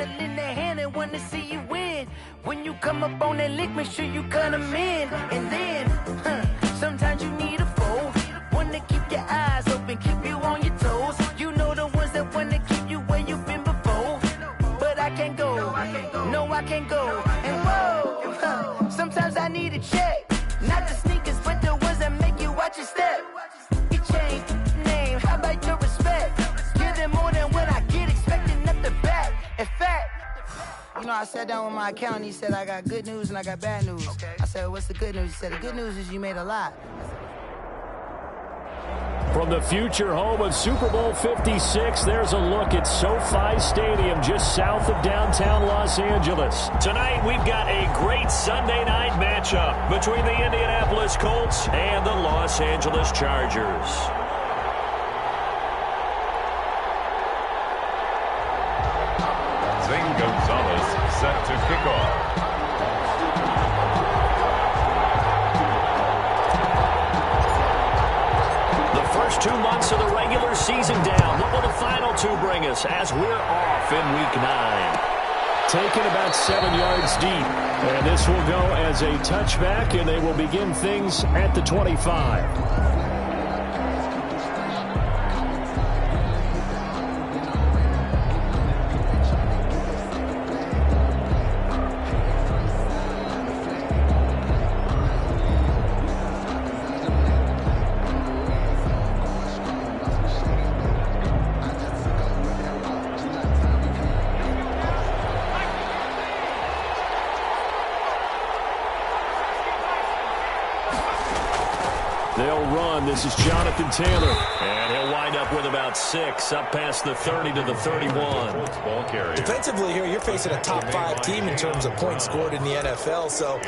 pistol in their hand and wanna see you win. When you come up on that lick, make sure you cut them in. And then, sometimes you need a foe. One to keep your eyes open, keep you on your toes. You know the ones that wanna keep you where you've been before. But I can't go, no I can't go. And whoa, sometimes I need a check. Not the sneakers, but the ones that make you watch your step. You change name, how about your respect? Give them more than what I get, expecting nothing back. In fact, you know, I sat down with my accountant, he said I got good news and I got bad news. I said, what's the good news? He said, the good news is you made a lot. From the future home of Super Bowl 56, there's a look at SoFi Stadium just south of downtown Los Angeles. Tonight, we've got a great Sunday night matchup between the Indianapolis Colts and the Los Angeles Chargers. Zane Gonzalez set to kick off. First 2 months of the regular season down. What will the final 2 bring us as we're off in Week 9? Taken about 7 yards deep. And this will go as a touchback, and they will begin things at the 25. They'll run. This is Jonathan Taylor. And he'll wind up with about 6, up past the 30 to the 31. Defensively here, you're facing a top 5 team in terms of points scored in the NFL. So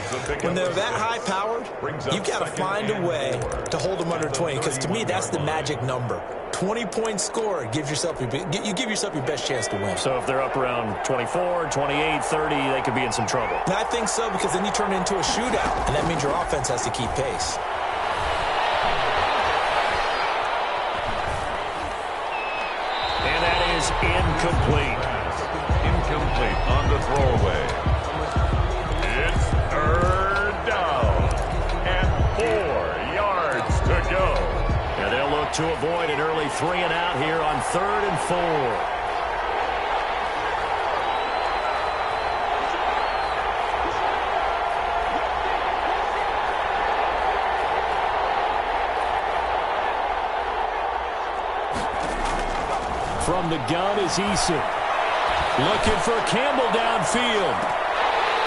when they're that high-powered, you've got to find a way to hold them under 20. Because to me, that's the magic number. 20 points scored gives yourself you give yourself your best chance to win. So if they're up around 24, 28, 30, they could be in some trouble. And I think so, because then you turn it into a shootout, and that means your offense has to keep pace. Incomplete. Incomplete on the throwaway. It's third down and 4 yards to go. And they'll look to avoid an early 3 and out here on 3rd and 4. From the gun is Eason. Looking for Campbell downfield.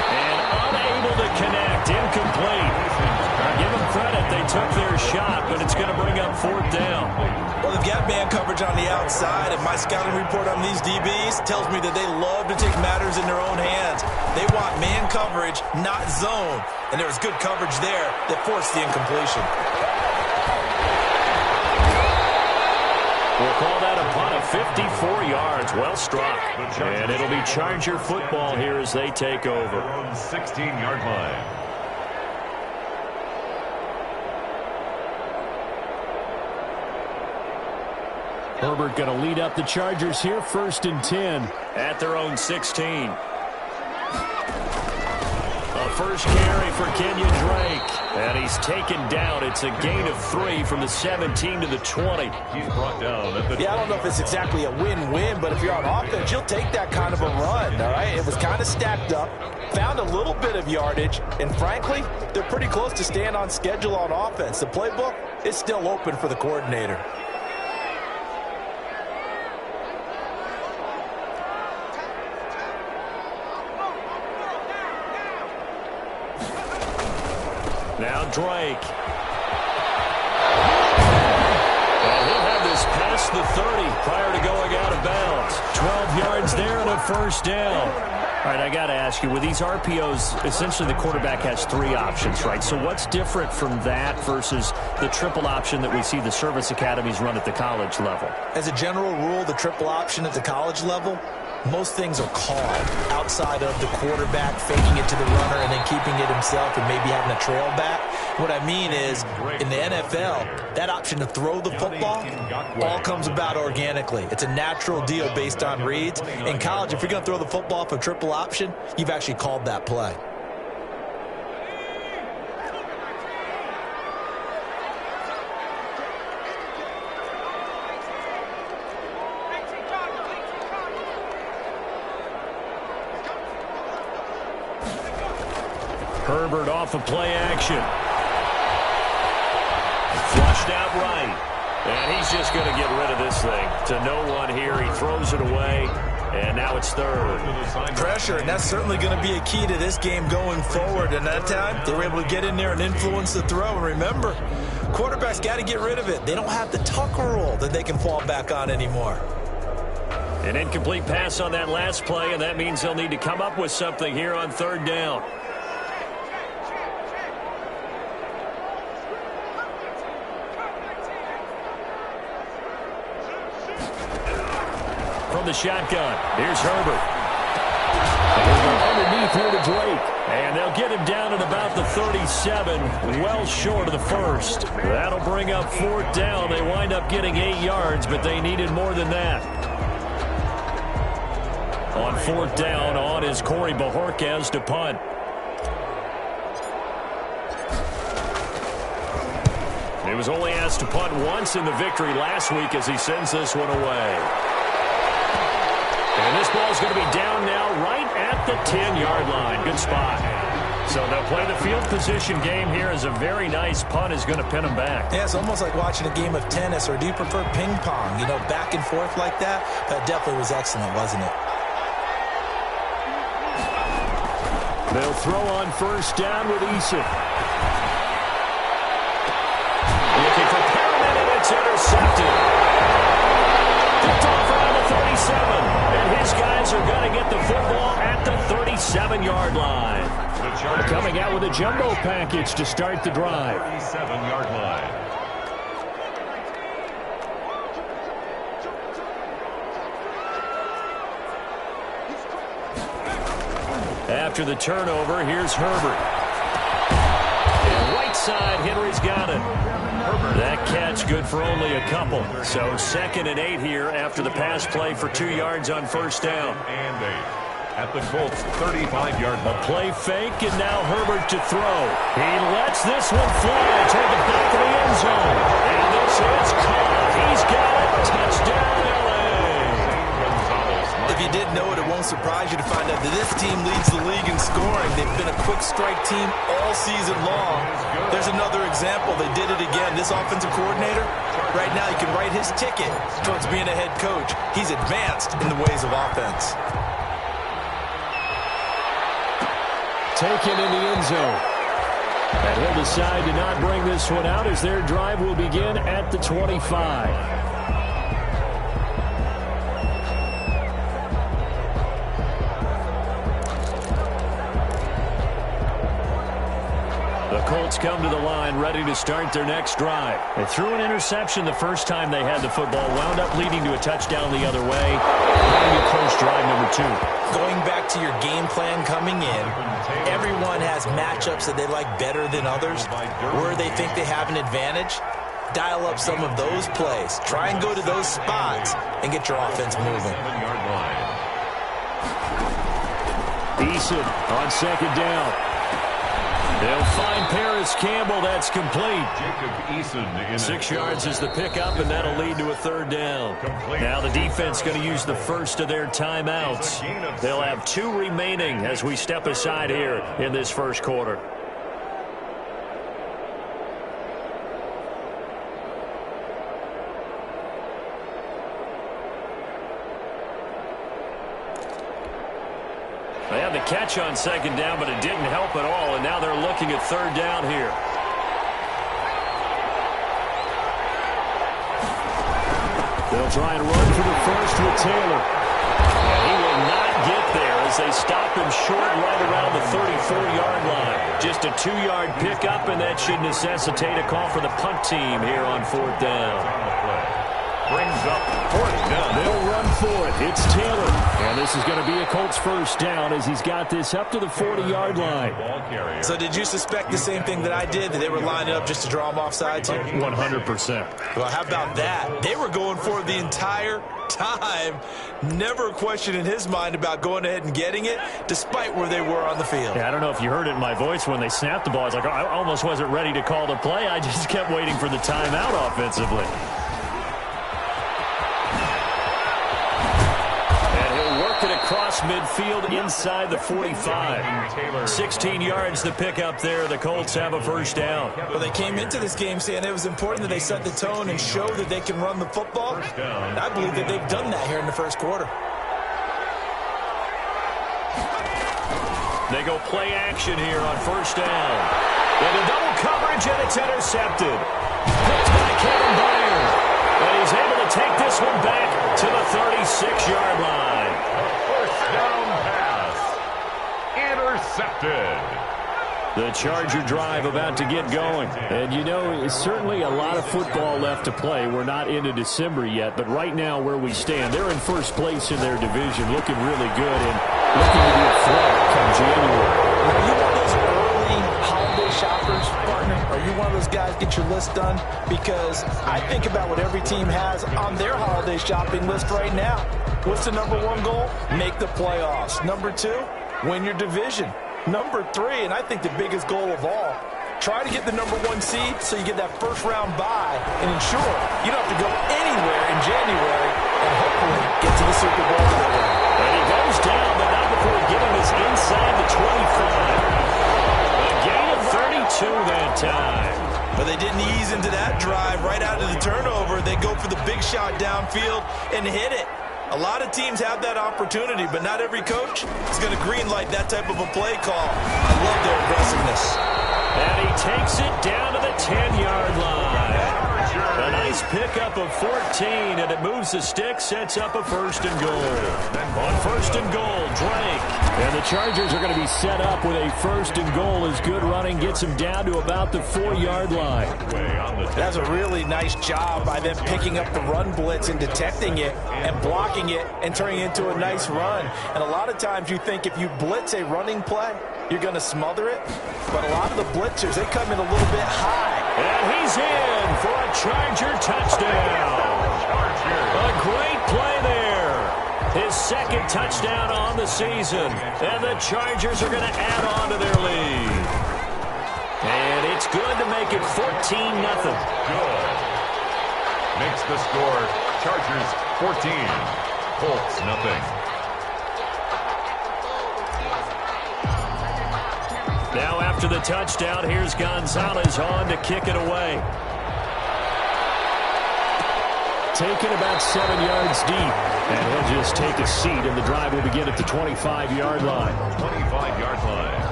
And unable to connect. Incomplete. Give them credit. They took their shot, but it's going to bring up 4th down. Well, they've got man coverage on the outside, and my scouting report on these DBs tells me that they love to take matters in their own hands. They want man coverage, not zone. And there was good coverage there that forced the incompletion. We'll call that a punt of 54 yards. Well struck. And it'll be Charger football here as they take over. On 16-yard line. Herbert going to lead up the Chargers here, 1st and 10 at their own 16. A first carry for Kenyon Drake. And he's taken down. It's a gain of 3 from the 17 to the 20. He's brought down at the I don't know if it's exactly a win-win, but if you're on offense, you'll take that kind of a run, all right? It was kind of stacked up, found a little bit of yardage, and frankly, they're pretty close to staying on schedule on offense. The playbook is still open for the coordinator. Now Drake. And he'll have this past the 30 prior to going out of bounds. 12 yards there and a 1st down. All right, I got to ask you, with these RPOs, essentially the quarterback has 3 options, right? So what's different from that versus the triple option that we see the service academies run at the college level? As a general rule, the triple option at the college level most things are called outside of the quarterback faking it to the runner and then keeping it himself and maybe having a trail back. What I mean is, in the NFL, that option to throw the football all comes about organically. It's a natural deal based on reads. In college, if you're going to throw the football for triple option, you've actually called that play. Herbert off of play action. Flushed out right. And he's just going to get rid of this thing. To no one here. He throws it away. And now it's third. Pressure, and that's certainly going to be a key to this game going forward. And that time, they were able to get in there and influence the throw. And remember, quarterbacks got to get rid of it. They don't have the Tucker rule that they can fall back on anymore. An incomplete pass on that last play, and that means they'll need to come up with something here on third down. From the shotgun, here's Herbert. Underneath here to Drake. And they'll get him down at about the 37, well short of the first. That'll bring up fourth down. They wind up getting 8 yards, but they needed more than that. On fourth down, on is Corey Bajorquez to punt. He was only asked to punt once in the victory last week as he sends this one away. And this ball is going to be down now right at the 10-yard line. Good spot. So they'll play the field position game here as a very nice punt is going to pin them back. Yeah, it's almost like watching a game of tennis, or do you prefer ping pong? You know, back and forth like that? That definitely was excellent, wasn't it? They'll throw on first down with Eason. Looking for Perriman, and it's intercepted. Picked off around the 37. And his guys are going to get the football at the 37-yard line. Coming out with a jumbo package to start the drive. 37-yard line. After the turnover, here's Herbert. And right side, Henry's got it. That catch good for only a couple. So 2nd and 8 here after the pass play for 2 yards on first down. And 8 at the Colts 35-yard line. A play fake, and now Herbert to throw. He lets this one fly toward the back of the end zone. And this is caught. He's got it. Touchdown, LA. If you didn't know it, it won't surprise you to find out that this team leads the league in scoring. They've been a quick strike team all season long. There's another example. They did it again. This offensive coordinator, right now, you can write his ticket towards being a head coach. He's advanced in the ways of offense. Taken in the end zone. And he'll decide to not bring this one out as their drive will begin at the 25. The Colts come to the line ready to start their next drive. They threw an interception the first time they had the football, wound up leading to a touchdown the other way. How do you approach drive number 2? Going back to your game plan coming in, everyone has matchups that they like better than others. Where they think they have an advantage, dial up some of those plays. Try and go to those spots and get your offense moving. 7-yard line. Eason on second down. They'll find Paris Campbell. That's complete. Jacob Eason in 6 yards is the pickup, and that'll lead to a third down. Now the defense going to use the first of their timeouts. They'll have 2 remaining as we step aside here in this first quarter. They had the catch on second down, but it didn't help at all, and now they're looking at third down here. They'll try and run for the first with Taylor. And he will not get there as they stop him short right around the 34-yard line. Just a 2-yard pickup, and that should necessitate a call for the punt team here on fourth down. Brings up fourth down. They'll run for it. It's Taylor. And And this is going to be a Colts first down as he's got this up to the 40-yard line. So did you suspect the same thing that I did, that they were lining up just to draw him off sides here? 100%. Well, how about that? They were going for it the entire time. Never a question in his mind about going ahead and getting it, despite where they were on the field. Yeah, I don't know if you heard it in my voice when they snapped the ball. I was like, I almost wasn't ready to call the play. I just kept waiting for the timeout offensively. Across midfield inside the 45. 16 yards to pick up there. The Colts have a first down. Well, they came into this game saying it was important that they set the tone and show that they can run the football. And I believe that they've done that here in the first quarter. They go play action here on first down. Into double coverage, and it's intercepted. Picked by Kevin Byard. And he's able to take this one back to the 36-yard line. Down pass. Intercepted. The Charger drive about to get going. And, you know, it's certainly a lot of football left to play. We're not into December yet, but right now where we stand, they're in first place in their division, looking really good and looking to be a threat come January. Are you one of those early holiday shoppers, partner? Are you one of those guys get your list done? Because I think about what every team has on their holiday shopping list right now. What's the number one goal? Make the playoffs. Number two, win your division. Number three, and I think the biggest goal of all, try to get the number one seed so you get that first round bye and ensure you don't have to go anywhere in January and hopefully get to the Super Bowl that way. And he goes down, but not before getting this inside the 25. A gain of 32 that time. But they didn't ease into that drive right out of the turnover. They go for the big shot downfield and hit it. A lot of teams have that opportunity, but not every coach is going to greenlight that type of a play call. I love their aggressiveness. And he takes it down to the 10-yard line. A nice pickup of 14, and it moves the stick, sets up a first and goal. On first and goal, Drake. And the Chargers are going to be set up with a first and goal as good running gets them down to about the 4-yard line. That's a really nice job by them picking up the run blitz and detecting it and blocking it and turning it into a nice run. And a lot of times you think if you blitz a running play, you're going to smother it. But a lot of the blitzers, they come in a little bit high. And he's in for a Charger touchdown. A great play there. His second touchdown on the season. And the Chargers are going to add on to their lead. And it's good to make it 14-0. Good. Makes the score Chargers 14, Colts nothing. Now after the touchdown, here's Gonzalez on to kick it away. Taken about 7 yards deep. And he'll just take a seat, and the drive will begin at the 25-yard line. 25-yard line.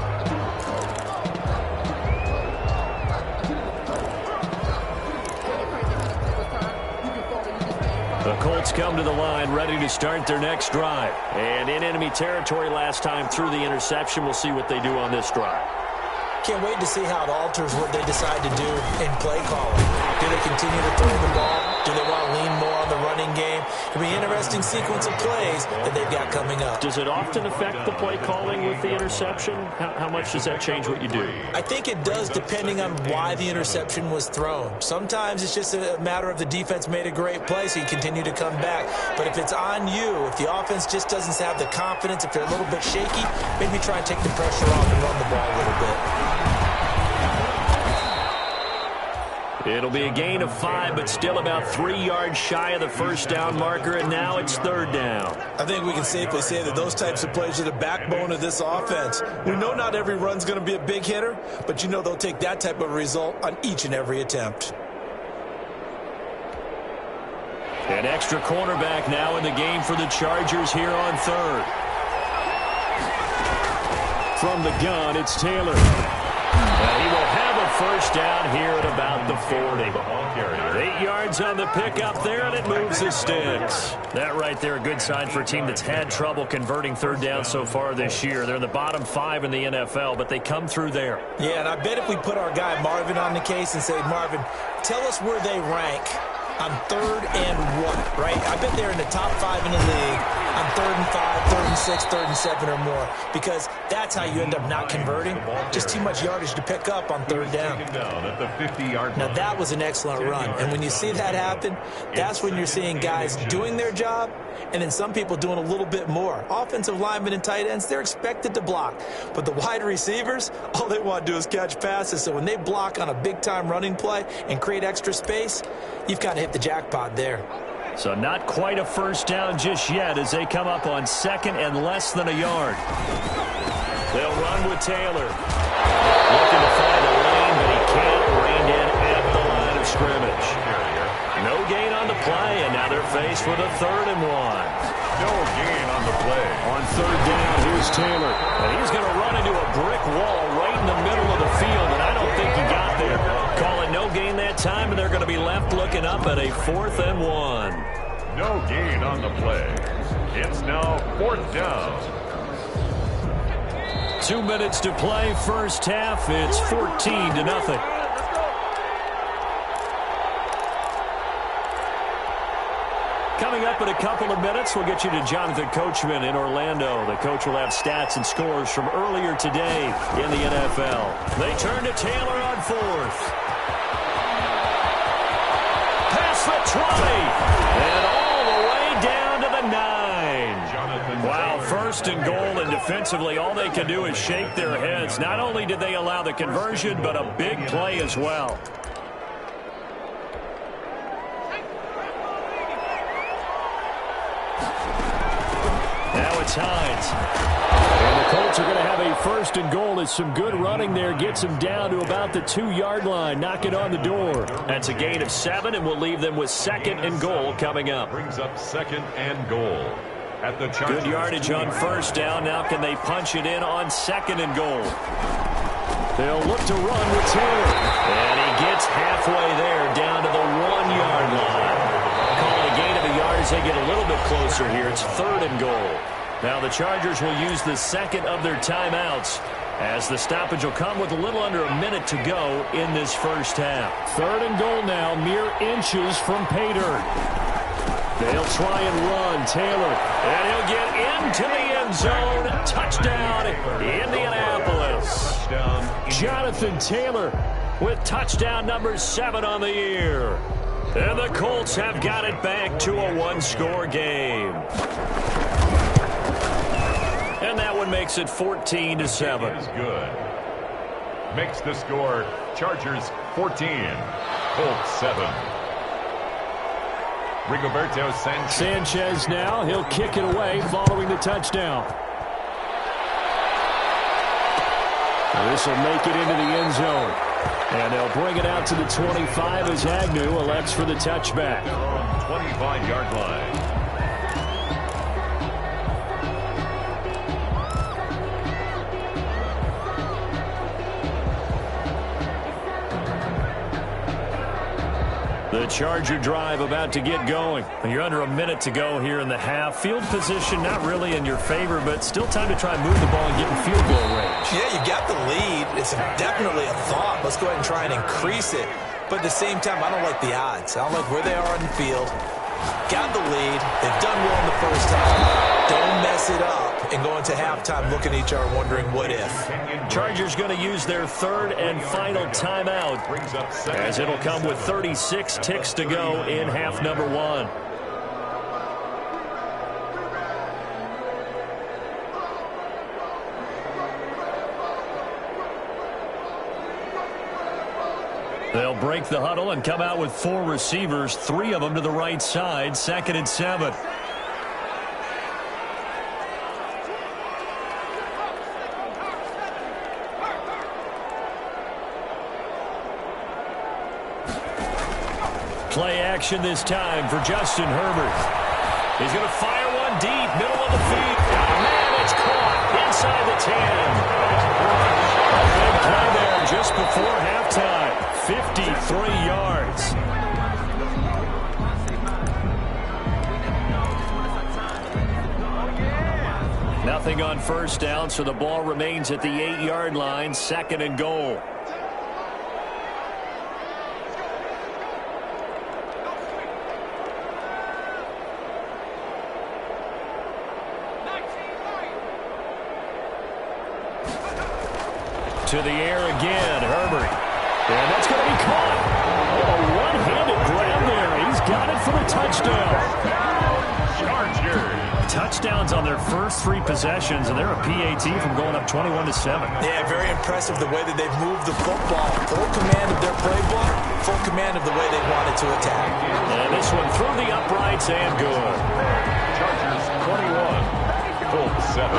The Colts come to the line ready to start their next drive. And in enemy territory last time through the interception. We'll see what they do on this drive. Can't wait to see how it alters what they decide to do in play calling. Do they continue to throw the ball? Do they want to lean more on the running game? It'll be an interesting sequence of plays that they've got coming up. Does it often affect the play calling with the interception? How much does that change what you do? I think it does depending on why the interception was thrown. Sometimes it's just a matter of the defense made a great play, so you continue to come back. But if it's on you, if the offense just doesn't have the confidence, if they're a little bit shaky, maybe try and take the pressure off and run the ball a little bit. It'll be a gain of 5, but still about 3 yards shy of the first down marker, and now it's third down. I think we can safely say that those types of plays are the backbone of this offense. We know not every run's going to be a big hitter, but you know they'll take that type of result on each and every attempt. An extra cornerback now in the game for the Chargers here on third. From the gun, it's Taylor. He will have a first down here at about the 40. 8 yards on the pickup there, and it moves the sticks. That right there, a good sign for a team that's had trouble converting third down so far this year. They're in the bottom 5 in the NFL, but they come through there. Yeah, and I bet if we put our guy Marvin on the case and say, Marvin, tell us where they rank on third and what, right? I bet they're in the top 5 in the league on 3rd and 5, 3rd and 6, 3rd and 7 or more, because that's how you end up not converting. Just too much yardage to pick up on 3rd down. Now, that was an excellent run, and when you see that happen, that's when you're seeing guys doing their job and then some people doing a little bit more. Offensive linemen and tight ends, they're expected to block, but the wide receivers, all they want to do is catch passes. So when they block on a big-time running play and create extra space, you've got to hit the jackpot there. So not quite a first down just yet as they come up on 2nd and less than a yard. They'll run with Taylor. Looking to find a lane, but he can't. Reined in at the line of scrimmage. No gain on the play, and now they're faced with a 3rd and 1. No gain on the play. On 3rd down, here's Taylor. And he's going to run into a brick wall right in the middle of the field, and I don't think he got there. Call it no gain that time, and they're going to be left looking up at a 4th and 1. No gain on the play. It's now 4th down. 2 minutes to play, first half. It's 14-0. Coming up in a couple of minutes, we'll get you to Jonathan Coachman in Orlando. The coach will have stats and scores from earlier today in the NFL. They turn to Taylor on 4th. Past the 20. And all the way down to the 9. Wow, 1st and goal, and defensively all they can do is shake their heads. Not only did they allow the conversion, but a big play as well. Now it's Hines. And the Colts are going to have a 1st and goal as some good running there gets them down to about the 2-yard line. Knock it on the door. That's a gain of 7, and we'll leave them with 2nd and goal coming up. Brings up 2nd and goal. At the Chargers. Good yardage on 1st down. Now can they punch it in on 2nd and goal? They'll look to run with Taylor. And he gets halfway there down to the 1-yard line. Call it a gain of a yard as they get a little bit closer here. It's 3rd and goal. Now the Chargers will use the 2nd of their timeouts as the stoppage will come with a little under a minute to go in this first half. 3rd and goal now, mere inches from pay dirt. They'll try and run Taylor, and he'll get into the end zone. Touchdown, Indianapolis. Jonathan Taylor with touchdown number 7 on the year. And the Colts have got it back to a 1-score game. And that one makes it 14-7. Is good. Makes the score Chargers 14, Colts 7. Rigoberto Sanchez now. He'll kick it away following the touchdown. This will make it into the end zone. And they'll bring it out to the 25 as Agnew elects for the touchback. 25-yard line. The Charger drive about to get going. You're under a minute to go here in the half. Field position not really in your favor, but still time to try and move the ball and get in field goal range. Yeah, you got the lead. It's definitely a thought. Let's go ahead and try and increase it. But at the same time, I don't like the odds. I don't like where they are on the field. Got the lead. They've done well in the first half. Don't mess it up and go into halftime looking at each other wondering what if. Chargers going to use their 3rd and final timeout as it'll come with 36 ticks to go in half number 1. They'll break the huddle and come out with 4 receivers, 3 of them to the right side, 2nd and 7. Play action this time for Justin Herbert. He's going to fire one deep, middle of the field. Man, it's caught inside the 10. A big play there just before halftime. 53 yards. Nothing on 1st down, so the ball remains at the 8-yard line, 2nd and goal. To the air again, Herbert. And that's going to be caught. Oh, a one-handed grab there. He's got it for the touchdown. Touchdowns on their first 3 possessions, and they're a PAT from going up 21-7. Yeah, very impressive the way that they've moved the football. Full command of their playbook, full command of the way they wanted to attack. And this one through the uprights and good. Chargers 21, Colts 7.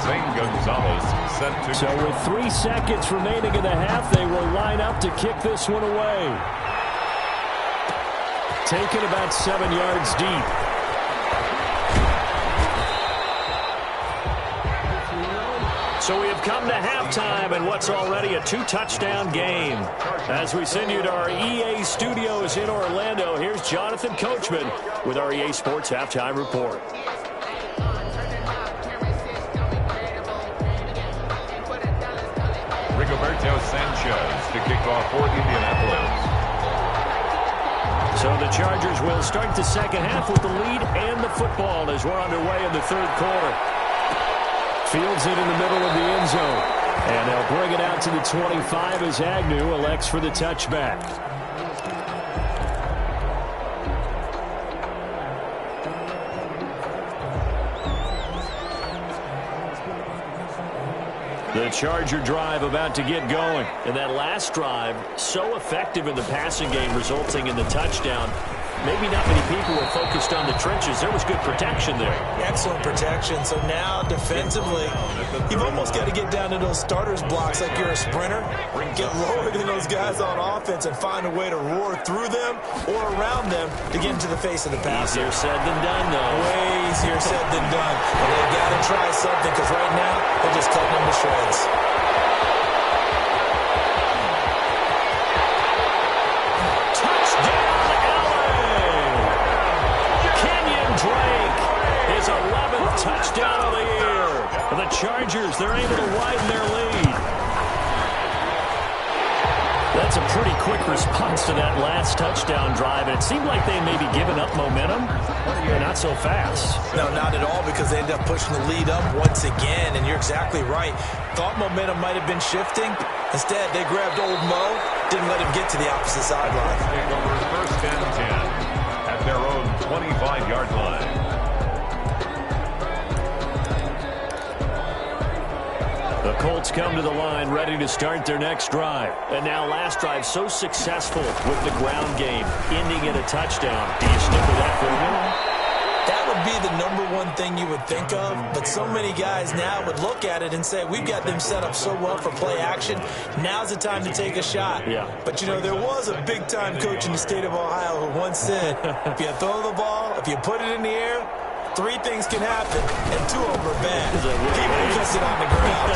Zane Gonzalez set to... So with 3 seconds remaining in the half, they will line up to kick this one away. Taken about 7 yards deep. So we have come to halftime in what's already a 2-touchdown game. As we send you to our EA studios in Orlando, here's Jonathan Coachman with our EA Sports Halftime Report. Rigoberto Sanchez to kick off for Indianapolis. So the Chargers will start the second half with the lead and the football as we're underway in the third quarter. Fields it in the middle of the end zone. And they'll bring it out to the 25 as Agnew elects for the touchback. The Charger drive about to get going. And that last drive, so effective in the passing game, resulting in the touchdown. Maybe not many people were focused on the trenches. There was good protection there. Excellent protection. So now, defensively, you've almost got to get down to those starters blocks like you're a sprinter. Get lower than those guys on offense and find a way to roar through them or around them to get into the face of the passer. Easier said than done, though. Way easier said than done. And they've got to try something because right now, they're just cutting them to shreds. His 11th touchdown of the year. The Chargers, they're able to widen their lead. That's a pretty quick response to that last touchdown drive. And it seemed like they may be giving up momentum. Not so fast. No, not at all, because they ended up pushing the lead up once again. And you're exactly right. Thought momentum might have been shifting. Instead, they grabbed old Mo, didn't let him get to the opposite sideline. First and 10 at their own 25-yard line. The Colts come to the line ready to start their next drive. And now last drive so successful with the ground game, ending in a touchdown. Do you stick with that formula? That would be the #1 thing you would think of, but so many guys now would look at it and say, we've got them set up so well for play action, now's the time to take a shot. Yeah. But, you know, there was a big-time coach in the state of Ohio who once said, if you throw the ball, if you put it in the air, 3 things can happen, and 2 of them are bad. People kiss it on the ground.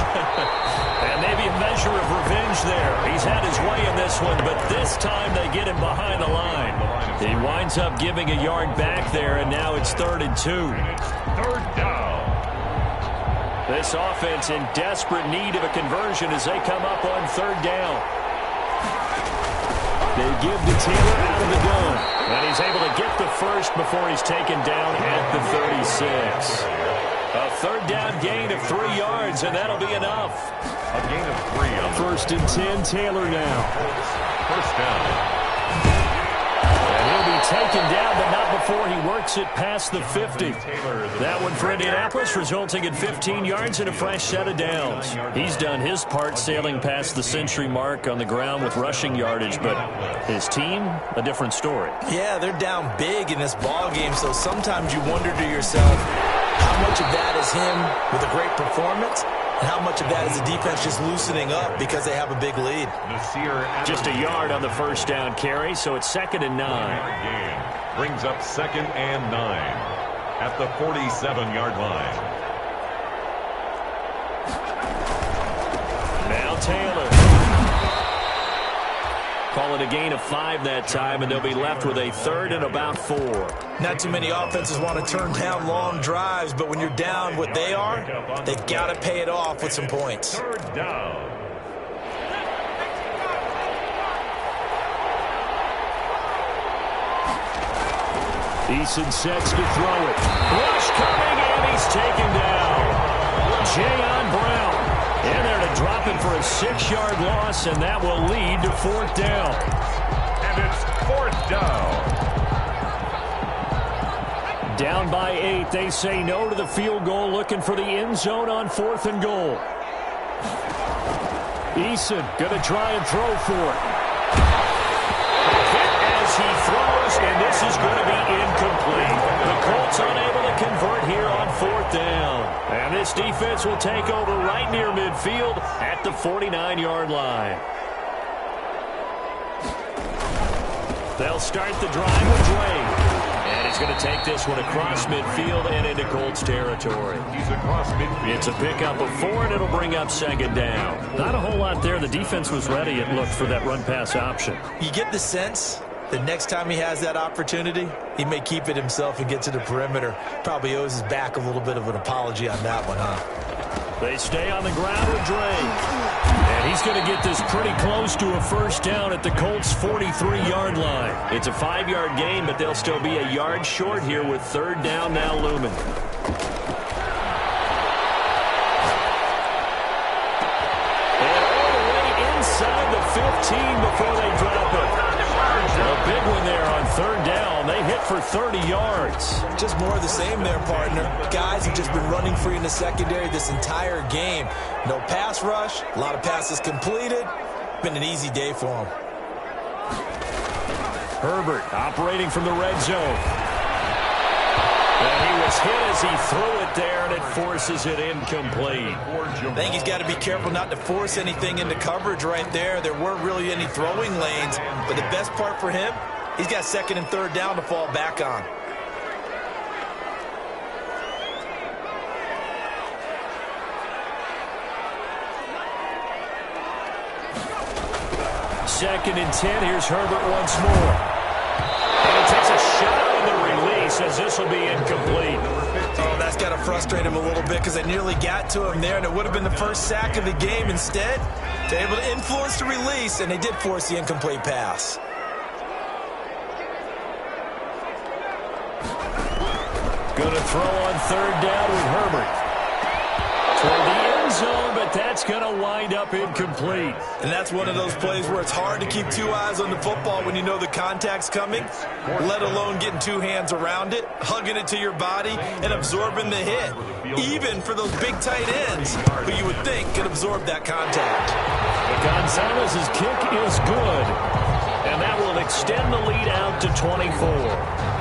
And maybe a measure of revenge there. He's had his way in this one, but this time they get him behind the line. He winds up giving a yard back there, and now it's 3rd and 2. Third down. This offense in desperate need of a conversion as they come up on 3rd down. They give to Taylor out of the gun. And he's able to get the first before he's taken down at the 36. A 3rd down gain of 3 yards, and that'll be enough. A gain of 3 on 1st and 10, Taylor now. first down. And he'll be taken down, but not before he works it past the 50. That one for Indianapolis, resulting in 15 yards and a fresh set of downs. He's done his part sailing past the century mark on the ground with rushing yardage, but his team, a different story. Yeah, they're down big in this ball game, so sometimes you wonder to yourself, how much of that is him with a great performance, and how much of that is the defense just loosening up because they have a big lead? Just a yard on the first down carry, so it's 2nd and 9. Brings up 2nd and 9 at the 47-yard line. Now Taylor. Call it a gain of 5 that time, and they'll be left with a 3rd and about 4. Not too many offenses want to turn down long drives, but when you're down what they are, they've got to pay it off with some points. 3rd down. Eason sets to throw it. Rush coming, and he's taken down. Jayon Brown. In there to drop it for a 6-yard loss, and that will lead to 4th down. And it's 4th down. Down by 8. They say no to the field goal, looking for the end zone on 4th and goal. Eason going to try and throw for it. Hit as he throws, and this is going to be incomplete. The Colts unable to convert here on 4th down. And this defense will take over right near midfield at the 49-yard line. They'll start the drive with Dre. And he's going to take this one across midfield and into Colts territory. He's across midfield. It's a pickup of 4, and it'll bring up 2nd down. Not a whole lot there. The defense was ready, it looked, for that run-pass option. You get the sense the next time he has that opportunity, he may keep it himself and get to the perimeter. Probably owes his back a little bit of an apology on that one, huh? They stay on the ground with Dre. And he's going to get this pretty close to a 1st down at the Colts' 43-yard line. It's a 5-yard gain, but they'll still be a yard short here with 3rd down now looming. And all the way inside the 15 before they drop it. A big one there on 3rd down. They hit for 30 yards. Just more of the same there, partner. Guys have just been running free in the secondary this entire game. No pass rush, a lot of passes completed. Been an easy day for them. Herbert operating from the red zone. And he was hit as he threw it there, and it forces it incomplete. I think he's got to be careful not to force anything into coverage right there. There weren't really any throwing lanes, but the best part for him, he's got 2nd and 3rd down to fall back on. Second and 10. Here's Herbert once more. And he takes a shot on the release as this will be incomplete. Oh, that's got to frustrate him a little bit because they nearly got to him there, and it would have been the first sack of the game. Instead, they're able to influence the release, and they did force the incomplete pass. Going to throw on 3rd down with Herbert. Toward the end zone, but that's going to wind up incomplete. And that's one of those plays where it's hard to keep 2 eyes on the football when you know the contact's coming, let alone getting 2 hands around it, hugging it to your body, and absorbing the hit. Even for those big tight ends, who you would think could absorb that contact. But Gonzalez's kick is good, and that will extend the lead out to 24.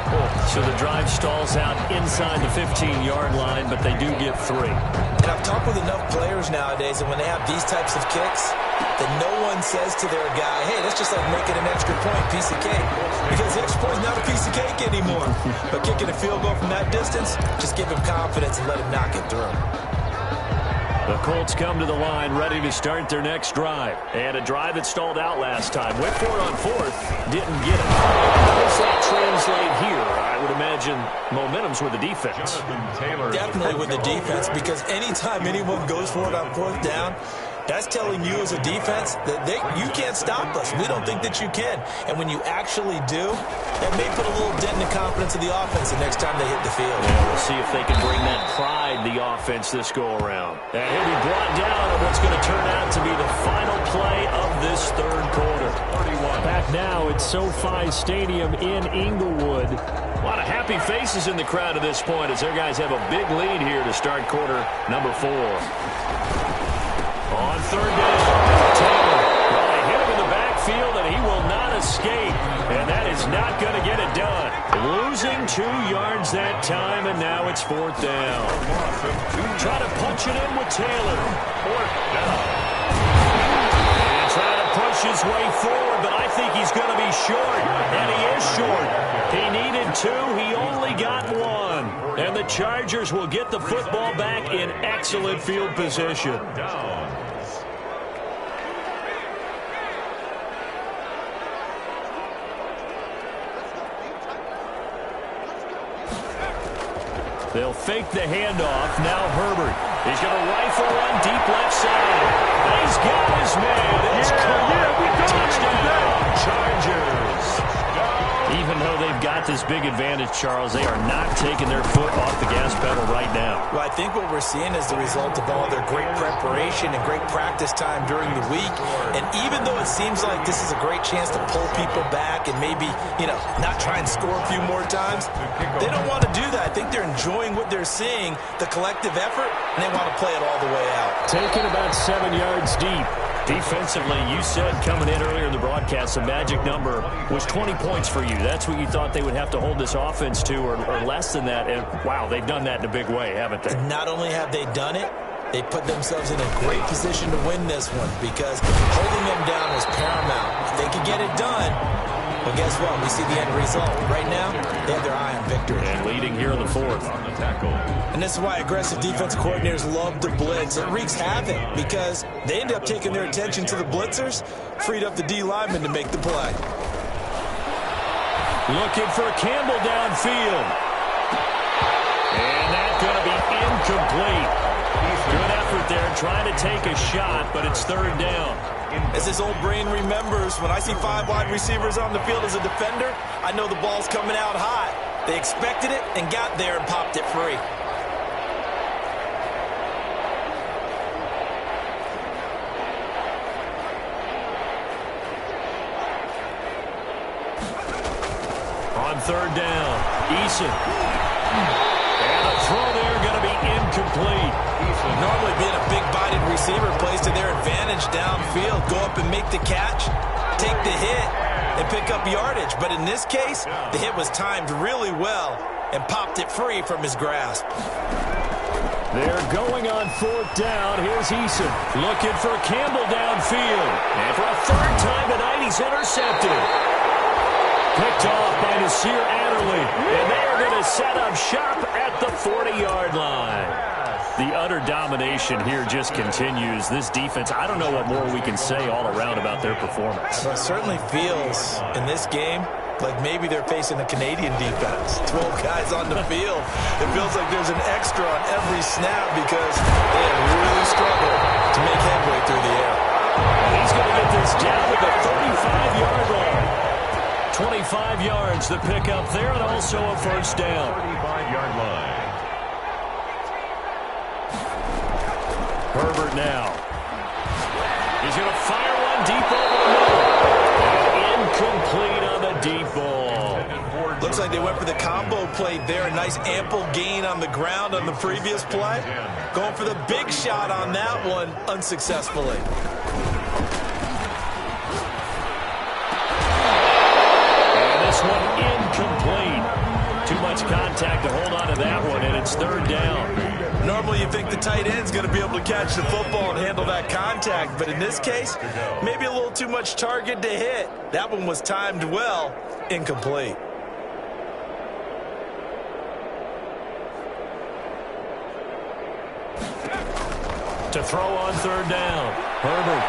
So the drive stalls out inside the 15-yard line, but they do get 3. And I've talked with enough players nowadays, and when they have these types of kicks, that no one says to their guy, hey, that's just like making an extra point, piece of cake. Because the extra point is not a piece of cake anymore. But kicking a field goal from that distance, just give him confidence and let him knock it through. The Colts come to the line ready to start their next drive. And a drive that stalled out last time. Went for it on 4th, didn't get it. How does that translate here? I would imagine momentum's with the defense. Definitely with the defense, because anytime anyone goes for it on 4th down, that's telling you as a defense that you can't stop us. We don't think that you can. And when you actually do, that may put a little dent in the confidence of the offense the next time they hit the field. Yeah, we'll see if they can bring that pride, the offense, this go-around. And he'll be brought down on what's going to turn out to be the final play of this 3rd quarter. 31. Back now at SoFi Stadium in Inglewood. A lot of happy faces in the crowd at this point as their guys have a big lead here to start quarter number 4. On 3rd down, Taylor. Well, they hit him in the backfield, and he will not escape. And that is not going to get it done. Losing 2 yards that time, and now it's 4th down. Try to punch it in with Taylor. 4th down. And trying to push his way forward, but I think he's going to be short. And he is short. He needed 2. He only got 1. And the Chargers will get the football back in excellent field position. They'll fake the handoff. Now Herbert. He's going to rifle one deep left side. And he's got his man. It's Touchdown, Chargers. Even though they've got this big advantage, Charles, they are not taking their foot off the gas pedal right now. Well, I think what we're seeing is the result of all their great preparation and great practice time during the week. And even though it seems like this is a great chance to pull people back and maybe, not try and score a few more times, they don't want to do that. I think they're enjoying what they're seeing, the collective effort, and they want to play it all the way out. Taking about 7 yards deep. Defensively, you said coming in earlier in the broadcast, the magic number was 20 points for you. That's what you thought they would have to hold this offense to, or less than that. And, wow, they've done that in a big way, haven't they? And not only have they done it, they put themselves in a great position to win this one because holding them down was paramount. If they could get it done, well, guess what? We see the end result. Right now, they have their eye on victory. And leading here in the fourth. And this is why aggressive defense coordinators love to blitz. It wreaks havoc because they end up taking their attention to the blitzers, freed up the D linemen to make the play. Looking for Campbell downfield. And that's going to be incomplete. Good effort there trying to take a shot, but it's third down. As his old brain remembers, when I see 5 wide receivers on the field as a defender, I know the ball's coming out hot. They expected it and got there and popped it free. On third down, Eason. And a throw there going to be incomplete. Normally being a big-bodied receiver plays to their advantage downfield. Go up and make the catch, take the hit, and pick up yardage. But in this case, the hit was timed really well and popped it free from his grasp. They're going on fourth down. Here's Eason looking for Campbell downfield. And for a third time tonight, he's intercepted. Picked off by Nasir Adderley. And they are going to set up shop at the 40-yard line. The utter domination here just continues. This defense, I don't know what more we can say all around about their performance. Well, it certainly feels in this game like maybe they're facing a Canadian defense. 12 guys on the field. It feels like there's an extra on every snap because they have really struggled to make headway through the air. He's going to get this down to the 35-yard line. 25 yards the pickup there, and also a first down. 35-yard line. Herbert now. He's going to fire one deep over the middle. Incomplete on the deep ball. Looks like they went for the combo play there. A nice ample gain on the ground on the previous play. Going for the big shot on that one unsuccessfully. And this one incomplete. Too much contact to hold on to that one, and it's third down. Normally you think the tight end's going to be able to catch the football and handle that contact, but in this case, maybe a little too much target to hit. That one was timed well, incomplete. To throw on third down, Herbert.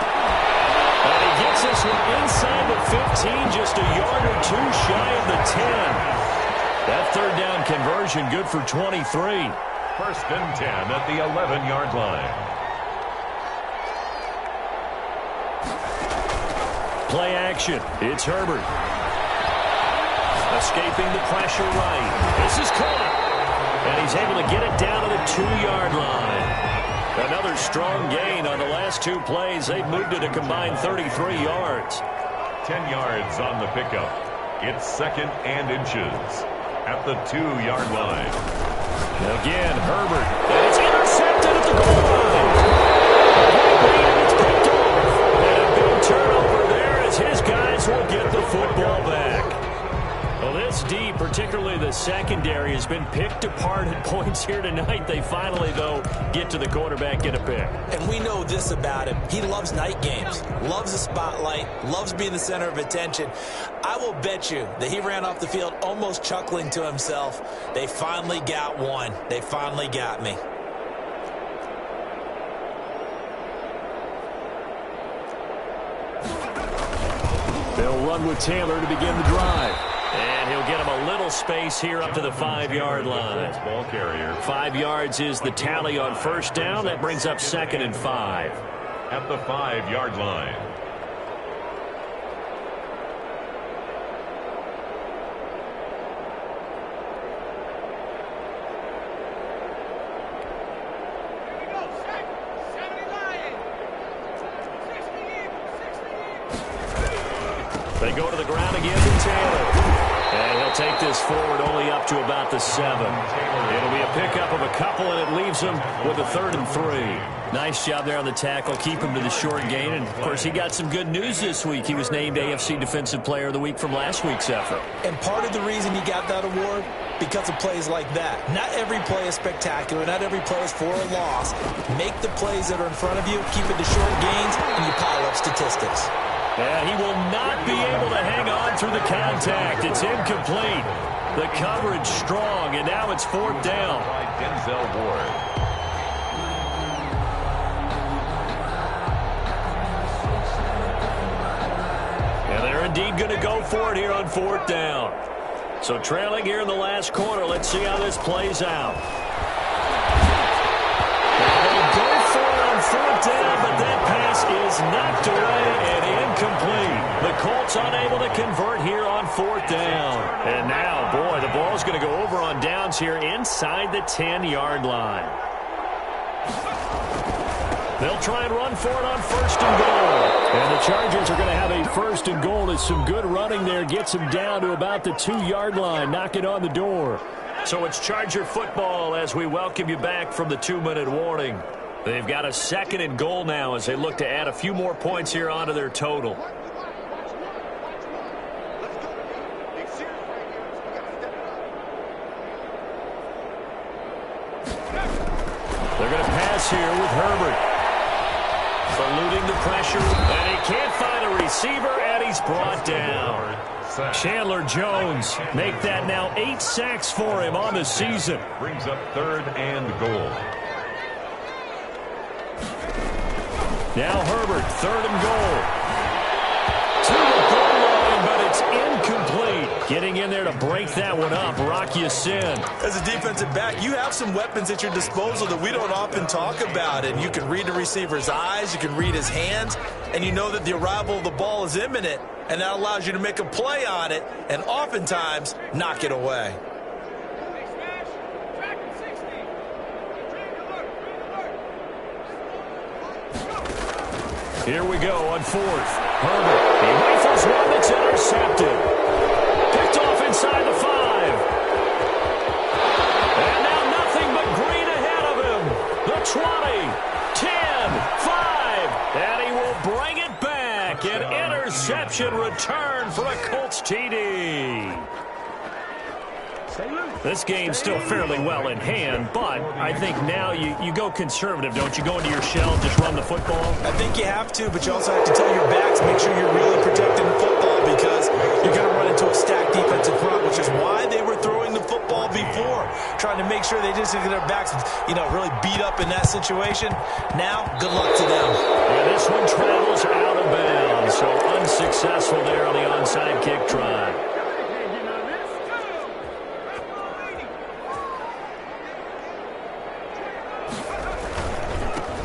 And he gets this one inside the 15, just a yard or two shy of the 10. That third down conversion good for 23. First and 10 at the 11-yard line. Play action. It's Herbert. Escaping the pressure right. This is caught. And he's able to get it down to the 2-yard line. Another strong gain on the last two plays. They've moved it a combined 33 yards. 10 yards on the pickup. It's second and inches at the 2-yard line. Again, Herbert. And it's intercepted at the goal line. And it's picked off. And a big turnover there as his guys will get the football back. Well, this D, particularly the secondary, has been picked apart at points here tonight. They finally, though, get to the quarterback, get a pick. And we know this about him. He loves night games, loves the spotlight, loves being the center of attention. I will bet you that he ran off the field almost chuckling to himself. They finally got one. They finally got me. They'll run with Taylor to begin the drive. And he'll get him a little space here up to the 5-yard line. Ball carrier. 5 yards is the tally on first down. That brings up second and 5. At the 5-yard line. They go to the ground again to Taylor. And he'll take this forward only up to about the 7. It'll be a pickup of a couple, and it leaves him with a 3rd and 3. Nice job there on the tackle. Keep him to the short gain. And, of course, he got some good news this week. He was named AFC Defensive Player of the Week from last week's effort. And part of the reason he got that award, because of plays like that. Not every play is spectacular. Not every play is for a loss. Make the plays that are in front of you, keep it to short gains, and you pile up statistics. And he will not be able to hang on through the contact. It's incomplete. The coverage strong, and now it's 4th down. Denzel Ward. And they're indeed going to go for it here on 4th down. So trailing here in the last quarter. Let's see how this plays out. They go for it on 4th down, but that pass is knocked away and incomplete. The Colts unable to convert here on 4th down. And now, boy, the ball's going to go over on downs here inside the 10-yard line. They'll try and run for it on 1st and goal. And the Chargers are going to have a 1st and goal. It's some good running there. Gets them down to about the 2-yard line. Knock it on the door. So it's Charger football as we welcome you back from the 2-minute warning. They've got a 2nd and goal now as they look to add a few more points here onto their total. They're going to pass here with Herbert. Eluding the pressure, and he can't find a receiver, and he's brought down. Chandler Jones make that now 8 sacks for him on the season. Brings up 3rd and goal. Now Herbert, 3rd and goal. To the goal line, but it's incomplete. Getting in there to break that one up, Rock Ya-Sin. As a defensive back, you have some weapons at your disposal that we don't often talk about. And you can read the receiver's eyes, you can read his hands, and you know that the arrival of the ball is imminent. And that allows you to make a play on it and oftentimes knock it away. Here we go on 4th. Herbert, he rifles one that's intercepted. Picked off inside the 5. And now nothing but green ahead of him. The 20, 10, 5. And he will bring it back. An interception return for a Colts TD. This game's still fairly well in hand, but I think now you go conservative, don't you? Go into your shell, just run the football? I think you have to, but you also have to tell your backs, make sure you're really protecting the football because you're going to run into a stacked defensive front, which is why they were throwing the football before, trying to make sure they just get their backs, really beat up in that situation. Now, good luck to them. Yeah, this one travels out of bounds, so unsuccessful there on the onside kick try.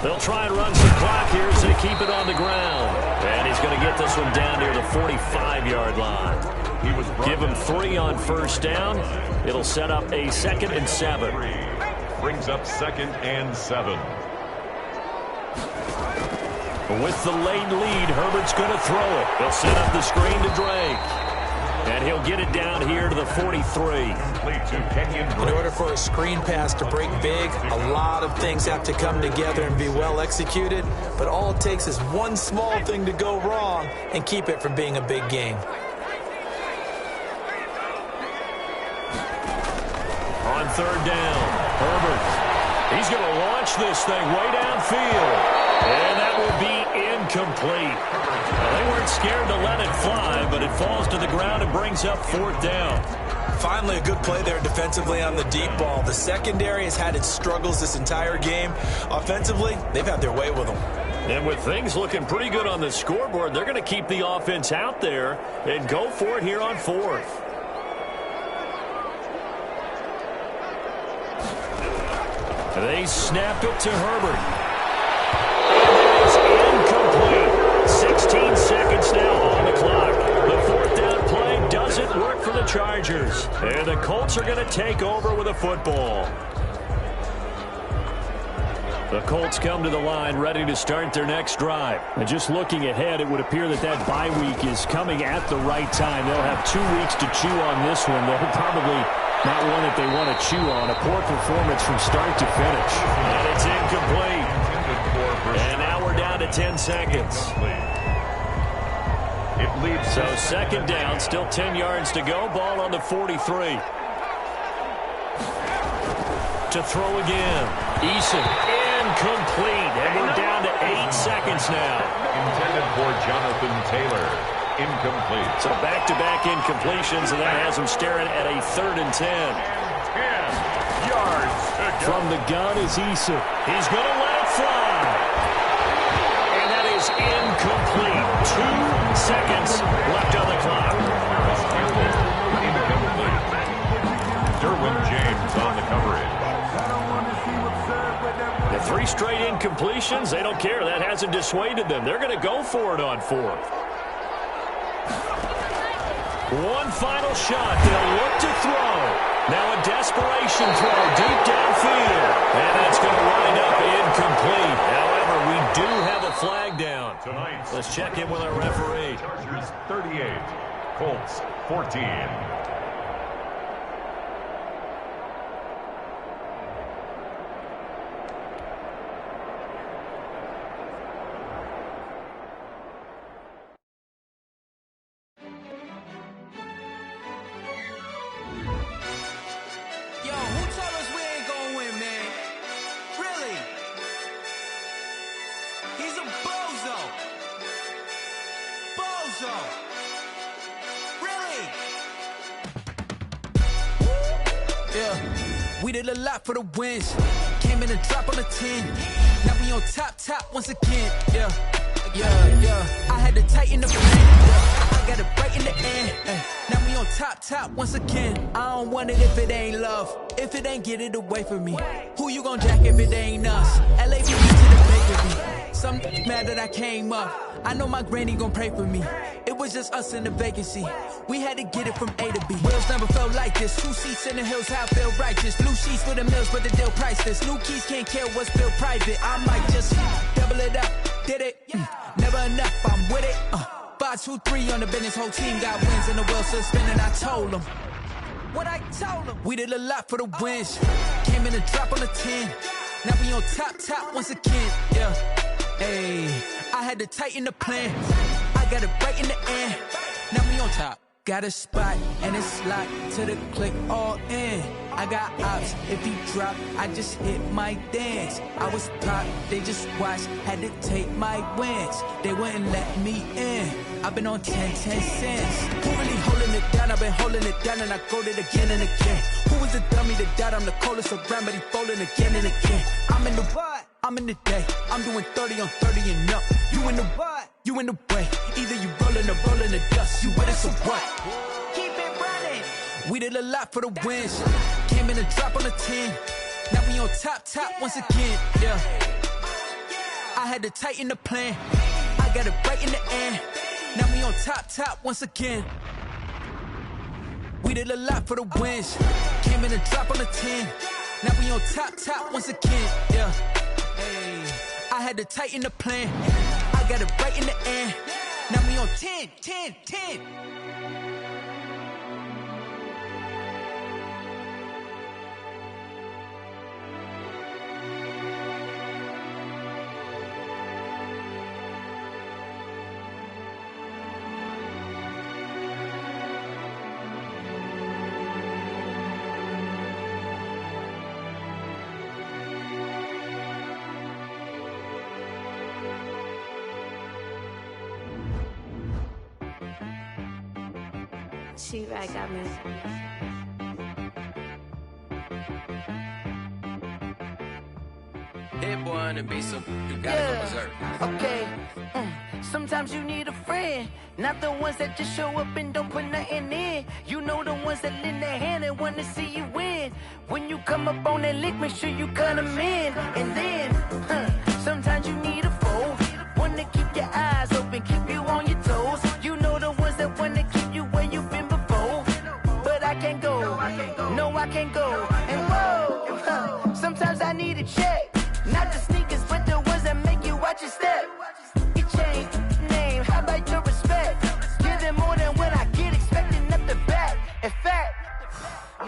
They'll try and run some clock here as they keep it on the ground. And he's going to get this one down near the 45-yard line. Give him 3 on 1st down. It'll set up a 2nd and 7. Brings up 2nd and 7. With the late lead, Herbert's going to throw it. They'll set up the screen to Drake. And he'll get it down here to the 43. In order for a screen pass to break big, a lot of things have to come together and be well executed. But all it takes is one small thing to go wrong and keep it from being a big game. On 3rd down, Herbert. He's going to launch this thing way downfield. And that will be incomplete. Well, they weren't scared to let it fly, but it falls to the ground and brings up 4th down. Finally, a good play there defensively on the deep ball. The secondary has had its struggles this entire game. Offensively, they've had their way with them. And with things looking pretty good on the scoreboard, they're going to keep the offense out there and go for it here on 4th. They snap it to Herbert. Incomplete. 16 seconds now on the clock. The 4th down play doesn't work for the Chargers. And the Colts are going to take over with a football. The Colts come to the line ready to start their next drive. And just looking ahead, it would appear that bye week is coming at the right time. They'll have 2 weeks to chew on this one. They'll probably not one that they want to chew on. A poor performance from start to finish. And it's incomplete. And now we're down to 10 seconds. It leads. So second down, still 10 yards to go. Ball on the 43. To throw again. Eason, incomplete. And we're down to 8 seconds now. Intended for Jonathan Taylor. Incomplete. So back-to-back incompletions, and that has him staring at a 3rd and 10. 10 yards to go. From the gun is Eason. He's going to let it fly. And that is incomplete. 2 seconds left on the clock. Incomplete. Derwin James on the coverage. The 3 straight incompletions, they don't care. That hasn't dissuaded them. They're going to go for it on 4th. One final shot. They'll look to throw. Now a desperation throw deep downfield. And that's going to wind up incomplete. However, we do have a flag down. Tonight, let's check in with our referee. Chargers 38, Colts 14. We did a lot for the wins. Came in and drop on the 10. Now we on top once again. Yeah. I had to tighten the plan. I got it right in the end. Now we on top once again. I don't want it if it ain't love. If it ain't, get it away from me. Who you gon' jack if it ain't us? LAPD to the bakery. Some mad that I came up. I know my granny gon' pray for me. It was just us in the vacancy. We had to get it from A to B. Wheels never felt like this. 2 seats in the hills, how I feel righteous. Blue sheets for the mills, but the deal priceless. New keys can't care what's built private. I might just double it up. Did it? Never enough, I'm with it. 5, 2, 3 on the business. Whole team got wins and the wheels still spinning. I told them what I told them. We did a lot for the wins. Came in and drop on the 10. Now we on top once again. Yeah. Hey, I had to tighten the plan. I got it right in the end. Now we on top. Got a spot and it's locked to the click all in. I got ops, if he drop, I just hit my dance. I was pop, they just watched, had to take my wins. They wouldn't let me in. I've been on 10 cents. Who really holding it down? I've been holding it down and I go it again and again. Who was the dummy that died? I'm the coldest around, but he folding again and again. I'm in the what? I'm in the day. I'm doing 30 on 30 and up. You in the what? You in the way. Either you rolling or rolling the dust. You with us or what? Keep it running. We did a lot for the wins. Came in and drop on the 10. Now we on top once again. Yeah. I had to tighten the plan. I got it right in the end. Now we on top once again. We did a lot for the wins. Came in and drop on the 10. Now we on top once again. Yeah. Hey, I had to tighten the plan. I got it right in the end. Now we on 10. She-Rag got me. Hit boy on the beat, so you gotta go berserk. Okay. Sometimes you need a friend, not the ones that just show up and don't put nothing in. You know the ones that lend their hand and want to see you win. When you come up on that lick, make sure you cut them in. And then, sometimes you need a foe, one to keep your eyes open, keep you on your toes. You know the ones that want to keep you where you've been before. But I can't go, no I can't go. And whoa, sometimes I need a check, not to sneak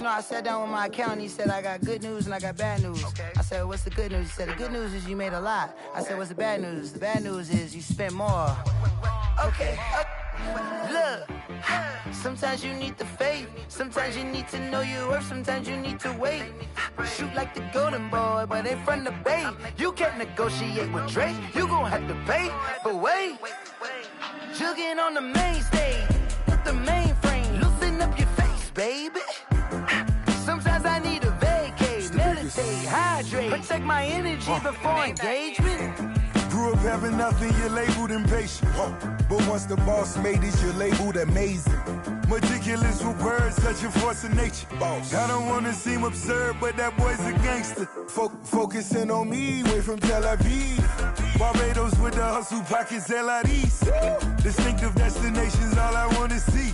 know, I sat down with my accountant. He said, I got good news and I got bad news. Okay. I said, what's the good news? He said, the good news is you made a lot. I said, what's the bad news? The bad news is you spent more. Okay. Look, sometimes you need the faith. Sometimes you need to know your worth. Sometimes you need to wait. Shoot like the golden boy, but ain't from the bay. You can't negotiate with Drake. You gon' have to pay. But wait, jugging on the main stage with the mainframe. Loosen up your face, baby. Sometimes I need a vacate, meditate, hydrate, protect my energy before engagement. Grew up having nothing, you're labeled impatient. But once the boss made it, you're labeled amazing. Meticulous with words, such a force of nature. Boss. I don't wanna seem absurd, but that boy's a gangster. Focusing on me, way from Tel Aviv. Barbados with the hustle pockets, LIDs. Distinctive destinations, all I wanna see.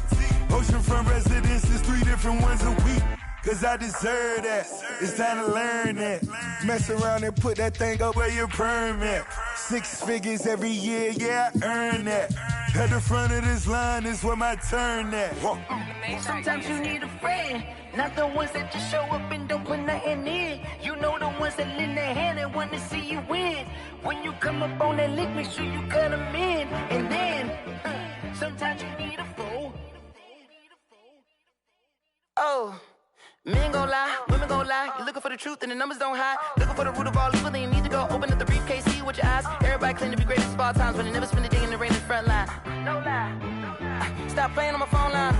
Oceanfront residences, 3 different ones a week. Cause I deserve that, it's time to learn that. Mess around and put that thing up where your permit. 6 figures every year, yeah, I earn that. At the front of this line is where my turn at. Sometimes you need a friend, not the ones that just show up and don't put nothing in. You know the ones that lend their hand and want to see you win. When you come up on that lick, make sure you cut them in. And then, sometimes you need a fool. Oh. Men gon' lie, women gon' lie. You're looking for the truth and the numbers don't hide. Looking for the root of all evil, then you need to go open up the briefcase, see with your eyes. Everybody claim to be great at all times, but they never spend a day in the rain in the front line. No lie. Stop playing on my phone line.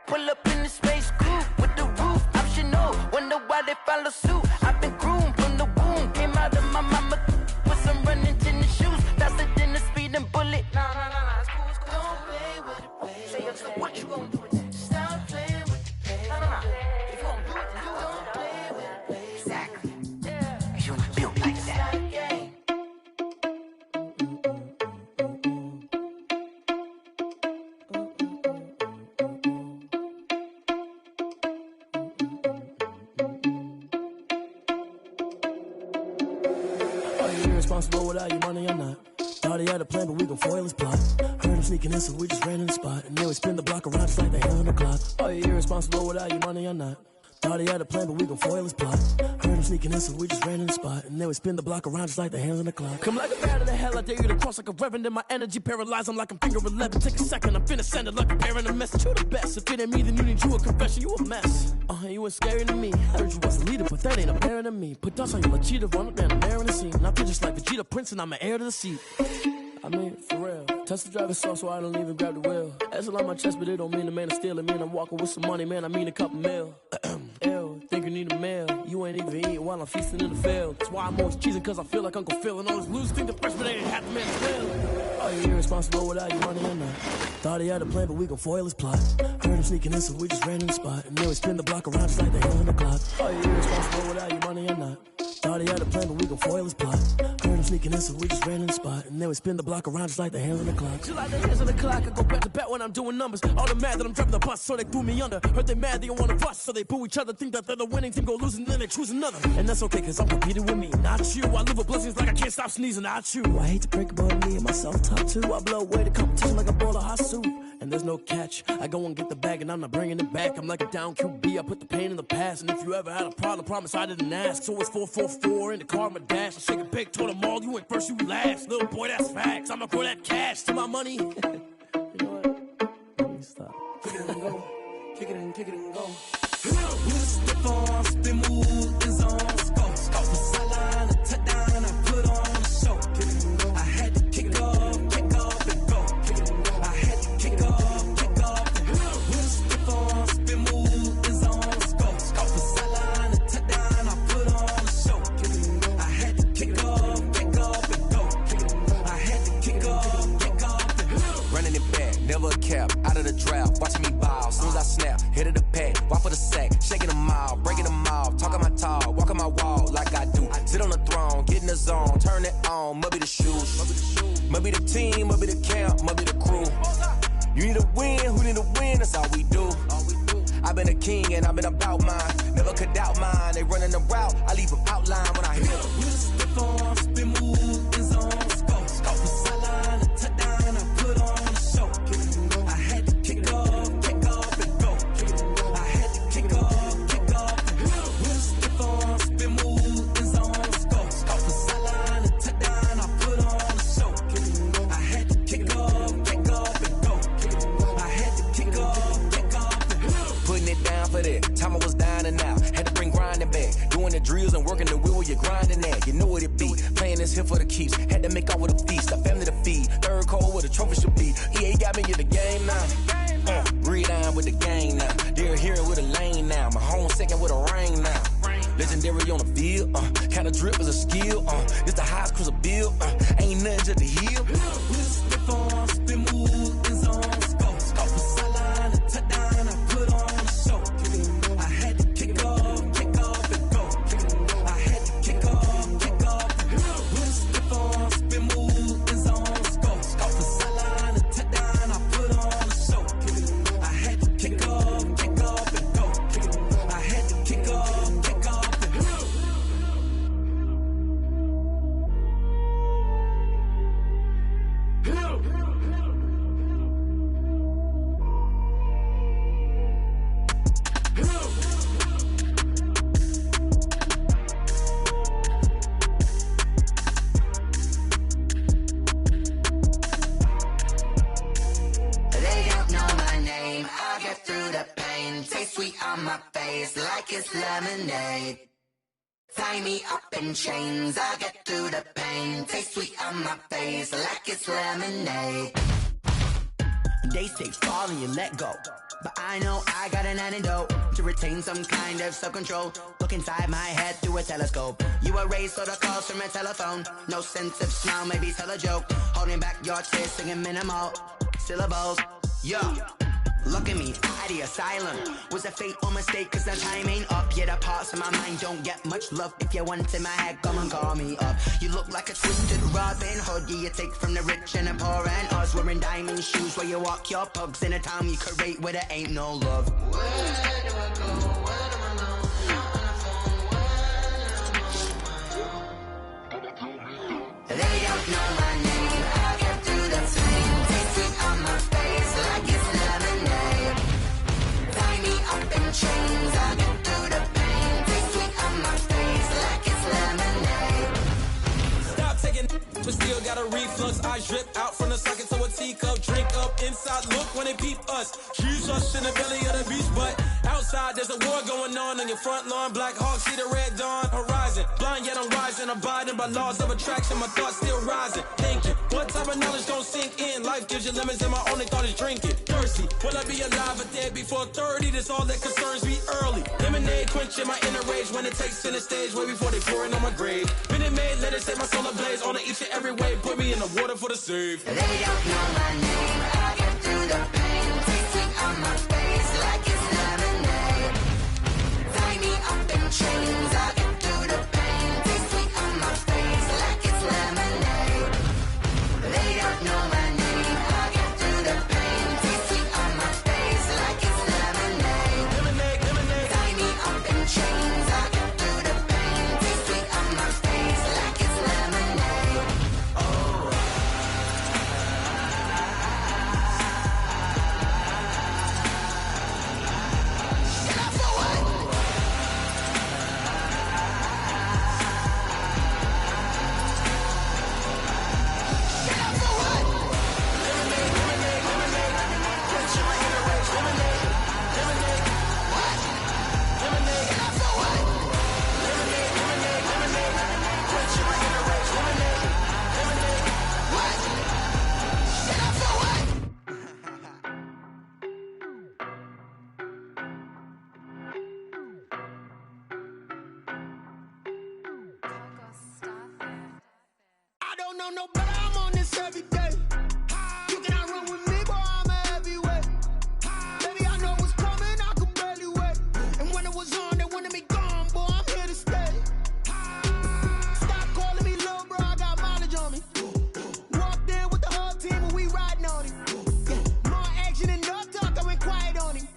Pull up in the space coupe with the roof optional. Wonder why they follow suit. I've been groomed from the womb. Came out of my mama with some running tennis shoes. Faster than the speeding bullet. Nah, it's cool, it's cool. Don't play with it, baby. Say yo, so what you gon' do with it? Stop playing with it. If you gon' do it, then you don't play with it, baby. Exactly. Yeah. Cause you was built like that. Are you irresponsible without your money or not? Thought he had a plan, but we gon' foil his plot. Heard him sneaking in, so we just ran in the spot. And then we spin the block around just like the hell on the clock. Are you irresponsible without your money or not? Thought he had a plan, but we gon' foil his plot. Heard him sneaking in, so we just ran in the spot. And then we spin the block around just like the hands on the clock. Come like a bat of the hell, I dare you to cross like a reverend. In my energy paralyzed, I'm like I'm finger 11. Take a second, I'm finna send it like a bearing a message. You the best, if it ain't me, then you need you a confession. You a mess, you ain't scary to me. Heard you was a leader, but that ain't apparent to me. Put dust on you like Cheetah, run up down the mirror in the scene. I feel just like Vegeta Prince, and I'm an heir to the seat. I mean, for real. Touch the driver's soft, so I don't even grab the wheel. That's a lot on my chest, but it don't mean the man is stealing. Man, I'm walking with some money, man, I mean a couple mil. Ew, think you need a meal. You ain't even eating while I'm feasting in the field. That's why I'm always cheesing, cause I feel like Uncle Phil. And all those losers think the freshman ain't half the man's will. Are you irresponsible without your money or not? Thought he had a plan, but we gon' foil his plot. Heard him sneaking in, so we just ran in the spot. And then we spin the block around just like the hell on the clock. Are you irresponsible without your money or not? Thought he had a plan, but we gon' foil his plot. Heard him sneaking in, so we just ran in the spot. And then we spin the block around just like the hands on the clock. Just like the hands on the clock, I go back to back when I'm doing numbers. All the mad that I'm driving the bus, so they threw me under. Heard they mad, they don't wanna bust, so they boo each other. Think that they're the winning team, go losing, then they choose another. And that's okay, cause I'm competing with me, not you. I live with blessings like I can't stop sneezing, not you. I hate to break about me and my self-talk too. I blow away the competition like a bowl of hot soup. And there's no catch, I go and get the bag and I'm not bringing it back. I'm like a down QB, I put the pain in the past. And if you ever had a problem, promise I didn't ask. So it's 444 in the car, my dash. I shake a big, told them all, you ain't first, you last. Little boy, that's facts, I'ma grow that cash to my money. You know what? Let me stop. Kick it and go, kick it and go. With the form, spin move is on scope. The sideline, a touchdown, I put on the show. I had to kick off and go. I had to kick off and go. With the form, spin move is on scope. The sideline, a touchdown, I put on the show. I had to kick off and go. I had to kick off and go. Running it back, never a cap, out of the drought, watching me ball. Soon as I snap, hit of the pack, walk for the sack, shaking them out, breaking them off, talking my talk, walking my wall like I do. Sit on the throne, get in the zone, turn it on, must be the shoes, must be the team, must be the camp, must be the crew. You need a win, who need a win, that's all we do. I've been a king and I've been about mine, never could doubt mine. They running the route, I leave them outline when I hit them. With a stiff arm, spin move is on scope. The sideline, a touchdown, I put on the show. I had to kick off and go. I had to Doing the drills and working the wheel where you're grinding at. You know what it be. Playing this here for the keeps. Had to make off with a feast. A family to feed. Third cold where the trophy should be. EA got me in the game now. Read on with the gang now. They're here with a lane now. My home second with a ring now. Legendary on the field. Kinda drip is a skill. It's the highest cruiser bill. Ain't nothing to the hill. Spin on, spin move, in zone, scope. Scope for sideline, a touchdown. I put on a show. I had to kick off and go. I had to kick off and go. Spin on, spin move, in zone, scope. Scope for sideline, a touchdown. I put on a show. I had to kick off and go. I had to kick off and go. On my face like it's lemonade. Tie me up in chains, I'll get through the pain. Taste sweet on my face like it's lemonade. They say fall and you let go, but I know I got an antidote to retain some kind of self-control. Look inside my head through a telescope. You erase all the calls from a telephone. No sense of smile, maybe tell a joke. Holding back your tears, singing minimal syllables. Yeah. Look at me, out the asylum. Was a fate or mistake, cause the time ain't up. Yet the parts of my mind don't get much love. If you want in my head, come and call me up. You look like a twisted Robin Hood. Yeah, you take from the rich and the poor and us. Wearing diamond shoes where you walk your pugs. In a town you create where there ain't no love. Where do I go? Where am I alone? Not on the phone. They don't know my name. I'll get through the flame. Taste sweet on my face like it's lemonade. Tie me up in chains, I'll get through the pain. Taste sweet on my face like it's lemonade. Stop taking, but still got a reflux. I drip out from the socket to a teacup. Drink up inside, look when they peep us. Choose us in the belly of the beast, but outside there's a war going on your front lawn. Black Hawk, see the red dawn horizon. Blind yet I'm rising, abiding by laws of attraction. My thoughts still rising. Thinking, what type of knowledge gon' sink in? Life gives you lemons and my only thought is drinking. Thirsty, will I be alive or dead before 30? That's all that concerns me early. Lemonade quenching my inner rage when it takes center stage way before they pour it on my grave. Minute Maid, let it set my soul ablaze on each and every way. Put me in the water for the save. They don't know my name, I'll get through the pain. Taste sweet on my face like it's lemonade. Tie me up in chains, I'll get through the pain. Taste sweet on my face like it's lemonade. They don't know my name, I'll get through the pain. Taste sweet on my face like it's lemonade. Tie me up in chains, I'll get through the pain. Taste sweet on my face like it's lemonade. Oh. I don't know no better, I'm on this every day. You cannot run with me, boy, I'm a heavyweight. Baby, I know what's coming, I could barely wait. And when it was on, they wanted me gone, boy, I'm here to stay. Stop calling me little bro, I got mileage on me. Walked in with the whole team and we riding on it. More action and no talk, I went quiet on him.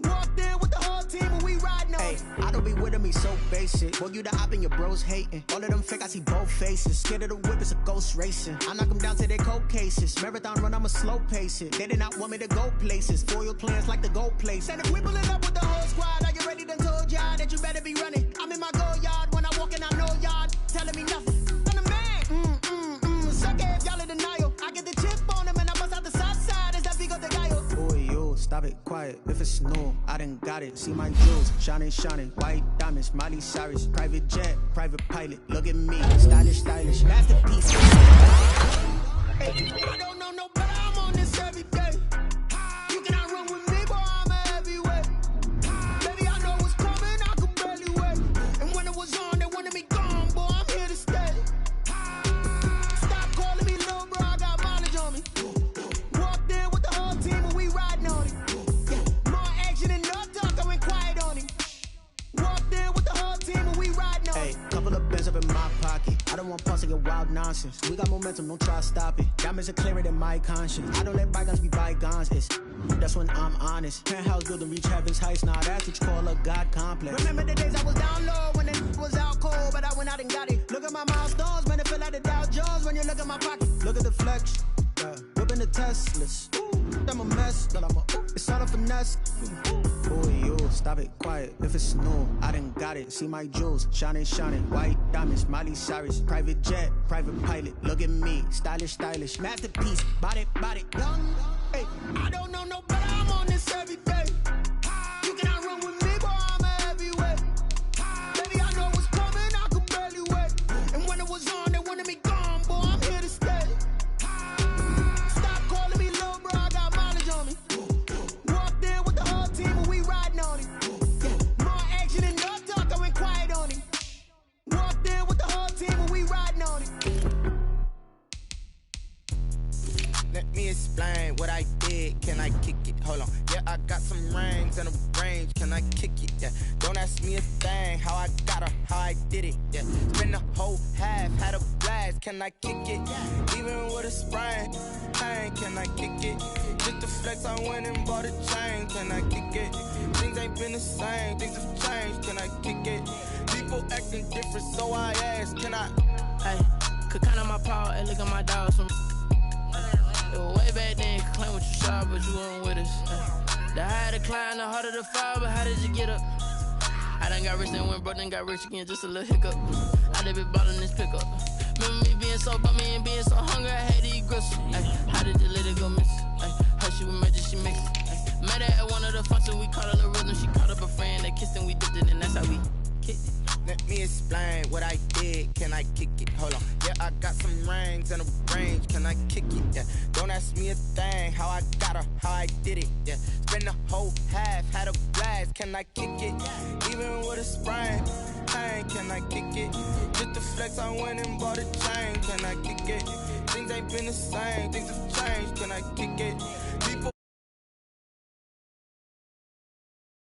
Walked in with the whole team and we riding on it. I don't be with me so basic. Boy, you the op and your bros hating. All of them fake, I see both faces. Scared of the whip, it's a ghost racing. I knock them down to their cold cases. Marathon run, I'ma slow pace it. They did not want me to go places. Foil plans like the go place. And if we pulling up with the whole squad, are you ready? Done told y'all that you better be running. I'm in my go yard when I walk in, I know y'all telling me nothing. I'm the man. Suck it if y'all in denial. I get the chip on them and I bust out the south side. Is that Vigo de Gallo? Boy, yo, stop it, quiet. quiet if it's new. I done got it. See my jewels, shining, shining. White diamonds, Miley Cyrus. Private jet, private pilot. Look at me, stylish, stylish. Masterpiece. Hey, I don't know no better. I'm on this every day. You cannot run with me, boy. I'm a heavyweight. Baby, I know what's coming. I could barely wait. And when it was on, they wanted me gone, boy. I'm here to stay. Stop calling me little bro. I got mileage on me. Walked in with the whole team and we riding on it. Yeah, more action and no talk. I went quiet on him. Walked in with the whole team and we riding on it. Hey, couple of bins up in my pocket. I don't want pause to get wild nonsense. We got momentum, don't try to stop it. Diamonds are clearer than my conscience. I don't let bygones be bygones. That's when I'm honest. Penthouse building, reach heaven's heights. Nah, that's what you call a God complex. Remember the days I was down low when it was out cold, but I went out and got it. Look at my milestones, man, it feel like the Dow Jones when you look at my pocket. Look at the flex, whipping the Teslas. I'm a mess, but it's all a finesse. Boy, you stop it, quiet. If it's new, I done got it. See my jewels, shining, shining. White diamonds, Miley Cyrus. Private jet, private pilot. Look at me, stylish, stylish. Masterpiece, body, young. Hey, I don't know no better. I'm on this every day. You cannot run with me, boy. I'm a heavyweight. Baby, I know what's coming. I could barely wait. And when it was on, they wanted me gone, boy. I'm here to stay. Stop calling me little bro. I got mileage on me. Walked in with the whole team and we riding on it. Yeah, more action and no talk. I went quiet on him. Walked in with the whole team and we riding on it. Let me explain what I did. Can I kick it? Hold on. Yeah, I got some rings and a range. Can I kick it? Yeah. Don't ask me a thing. How I got her, how I did it. Yeah. Spend the whole half, had a blast. Can I kick it? Even with a sprain, pain. Can I kick it? Just to flex, I went and bought a chain. Can I kick it? Things ain't been the same. Things have changed. Can I kick it? People acting different, so I asked. Can I? Hey, could count on my power and look at my dogs from. It was way back then, could claim what you saw, but you weren't with us. The higher the climb, the harder the fall, but how did you get up? I done got rich and went broke, then got rich again, just a little hiccup. I done been ballin' this pickup. Remember me being so bummy and being so hungry, I had to eat gristle. How did you let it go miss? How she was magic, she mixed it. Met her at one of the functions, we caught her the rhythm. She caught up a friend, they kissed and we dipped it, and that's how we kicked it. Let me explain what I did. Can I kick it? Hold on. Yeah, I got some rings and a range. Can I kick it? Yeah. Don't ask me a thing. How I got her, how I did it. Yeah. Spend the whole half, had a blast. Can I kick it? Even with a sprain, pain. Can I kick it? Just to flex, I went and bought a chain. Can I kick it? Things ain't been the same. Things have changed. Can I kick it? People